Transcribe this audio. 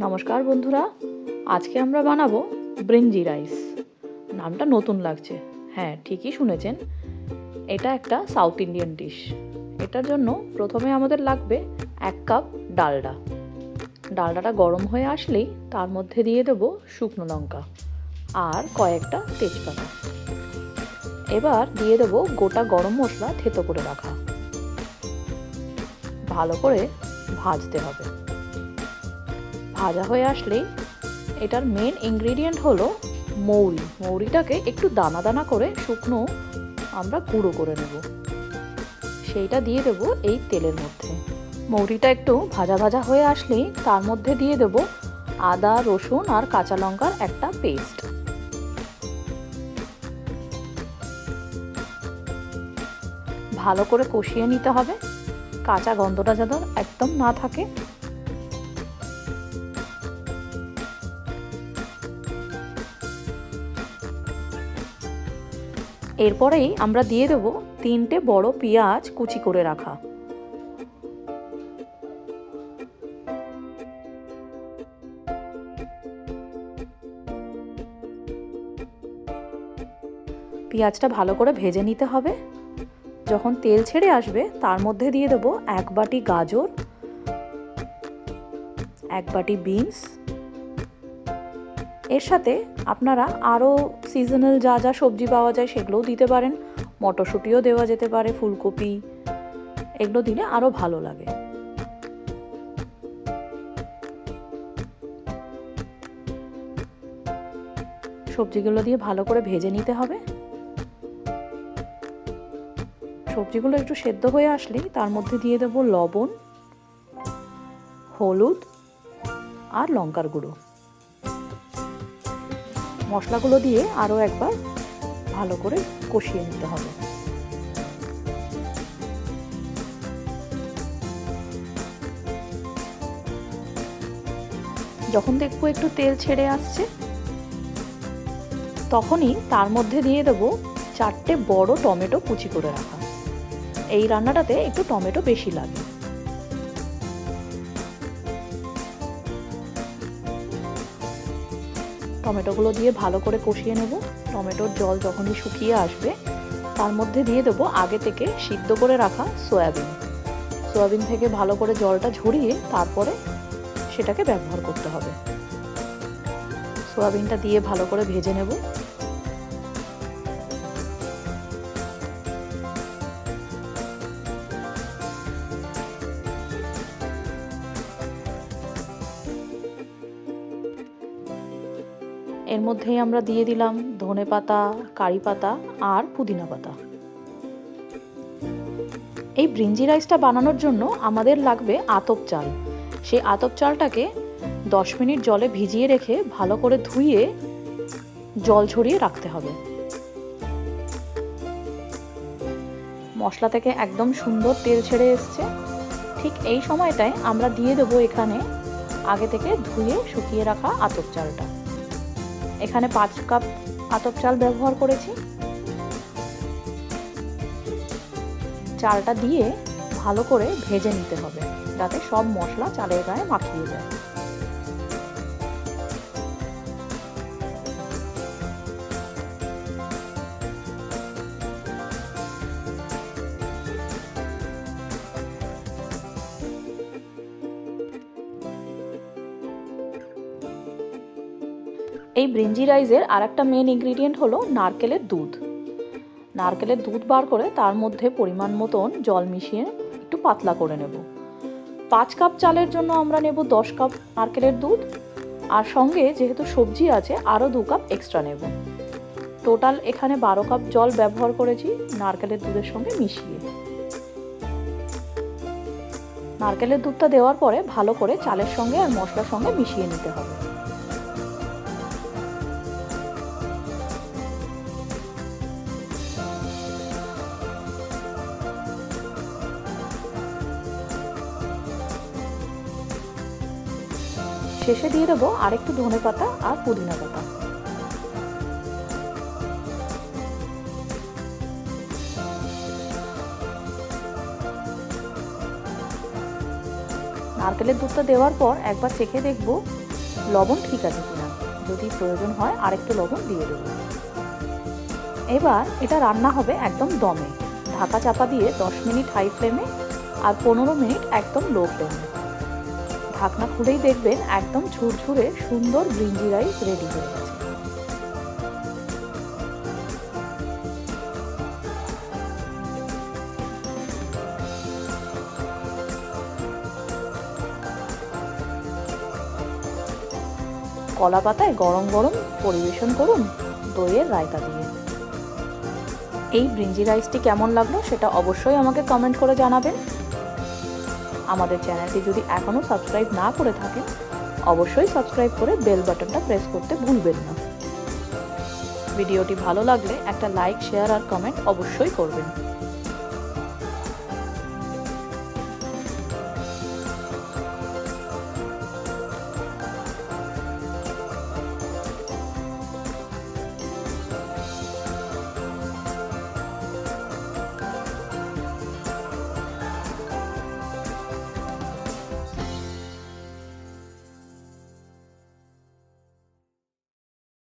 নমস্কার বন্ধুরা, আজকে আমরা বানাবো ব্রিঞ্জি রাইস। নামটা নতুন লাগছে। হ্যাঁ, ঠিকই শুনেছেন, এটা একটা সাউথ ইন্ডিয়ান ডিশ। এটার জন্য প্রথমে আমাদের লাগবে 1 কাপ ডালডা। ডালডাটা গরম হয়ে আসলেই তার মধ্যে দিয়ে দেবো শুকনো লঙ্কা আর কয়েকটা তেজপাতা। এবার দিয়ে দেবো গোটা গরম মশলা থেতো করে রাখা। ভালো করে ভাজতে হবে। ভাজা হয়ে আসলেই এটার মেন ইনগ্রেডিয়েন্ট হলো মৌরি। মৌরিটাকে একটু দানা দানা করে শুকনো আমরা গুঁড়ো করে নেব। সেইটা দিয়ে দেব এই তেলের মধ্যে। মৌরিটা একটু ভাজা ভাজা হয়ে আসলেই তার মধ্যে দিয়ে দেব আদা, রসুন আর কাঁচা লঙ্কার একটা পেস্ট। ভালো করে কষিয়ে নিতে হবে, কাঁচা গন্ধটা যেন একদম না থাকে। এরপরেই আমরা দিয়ে দেব 3টে বড় পেঁয়াজ কুচি করে রাখা। পেঁয়াজটা ভালো করে ভেজে নিতে হবে। যখন তেল ছেড়ে আসবে তার মধ্যে দিয়ে দেব 1 বাটি গাজর, 1 বাটি বিনস। এর সাথে আপনারা আরও সিজনাল যা যা সবজি পাওয়া যায় সেগুলোও দিতে পারেন। মটরশুঁটিও দেওয়া যেতে পারে, ফুলকপি, এগুলো দিলে আরও ভালো লাগে। সবজিগুলো দিয়ে ভালো করে ভেজে নিতে হবে। সবজিগুলো একটু সেদ্ধ হয়ে আসলেই তার মধ্যে দিয়ে দেব লবণ, হলুদ আর লঙ্কার গুঁড়ো। মশলাগুলো দিয়ে আরও একবার ভালো করে কষিয়ে নিতে হবে। যখন দেখবো একটু তেল ছেড়ে আসছে তখনই তার মধ্যে দিয়ে দেবো 4টে বড় টমেটো কুচি করে রাখা। এই রান্নাটাতে একটু টমেটো বেশি লাগে। টমেটোগুলো দিয়ে ভালো করে কষিয়ে নেব। টমেটোর জল যখনই শুকিয়ে আসবে তার মধ্যে দিয়ে দেবো আগে থেকে সিদ্ধ করে রাখা সয়াবিন। সয়াবিন থেকে ভালো করে জলটা ঝরিয়ে তারপরে সেটাকে ব্যবহার করতে হবে। সয়াবিনটা দিয়ে ভালো করে ভেজে নেব। এর মধ্যেই আমরা দিয়ে দিলাম ধনেপাতা, কারি পাতা আর পুদিনা পাতা। এই ব্রিঞ্জি রাইসটা বানানোর জন্য আমাদের লাগবে আতপ চাল। সেই আতপ চালটাকে 10 মিনিট জলে ভিজিয়ে রেখে ভালো করে ধুয়ে জল ঝরিয়ে রাখতে হবে। মশলা থেকে একদম সুন্দর তেল ছেড়ে এসছে। ঠিক এই সময়টায় আমরা দিয়ে দেবো এখানে আগে থেকে ধুয়ে শুকিয়ে রাখা আতপ চালটা। এখানে 5 কাপ আতপ চাল ব্যবহার করেছি। চালটা দিয়ে ভালো করে ভেজে নিতে হবে যাতে সব মশলা চালের গায়ে মাখিয়ে যায়। এই ব্রিঞ্জি রাইসের আরেকটা মেন ইনগ্রেডিয়েন্ট হলো নারকেলের দুধ। নারকেলের দুধ বার করে তার মধ্যে পরিমাণ মতন জল মিশিয়ে একটু পাতলা করে নেব। 5 কাপ চালের জন্য আমরা নেব 10 কাপ নারকেলের দুধ, আর সঙ্গে যেহেতু সবজি আছে আরও 2 কাপ এক্সট্রা নেব। টোটাল এখানে 12 কাপ জল ব্যবহার করেছি নারকেলের দুধের সঙ্গে মিশিয়ে। নারকেলের দুধটা দেওয়ার পরে ভালো করে চালের সঙ্গে আর মশলার সঙ্গে মিশিয়ে নিতে হবে। শেষে দিয়ে দেবো আরেকটু ধনেপাতা আর পুদিনা পাতা। নারকেলের দুধটা দেওয়ার পর একবার চেখে দেখব লবণ ঠিক আছে কিনা, যদি প্রয়োজন হয় আরেকটু লবণ দিয়ে দেবো। এবার এটা রান্না হবে একদম দমে, ঢাকা চাপা দিয়ে 10 মিনিট হাই ফ্লেমে আর 15 মিনিট একদম লো ফ্লেমে। ঢাকনা খুলেই দেখবেন একদম ঝুরঝুরে সুন্দর ব্রিঞ্জি রাইস রেডি হয়ে গেছে। কলা পাতায় গরম গরম পরিবেশন করুন দইয়ের রায়তা দিয়ে। এই ব্রিঞ্জি রাইসটি কেমন লাগলো সেটা অবশ্যই আমাকে কমেন্ট করে জানাবেন। আমাদের চ্যানেলটি যদি এখনও সাবস্ক্রাইব না করে থাকেন অবশ্যই সাবস্ক্রাইব করে বেল বাটনটা প্রেস করতে ভুলবেন না। ভিডিওটি ভালো লাগলে একটা লাইক, শেয়ার আর কমেন্ট অবশ্যই করবেন।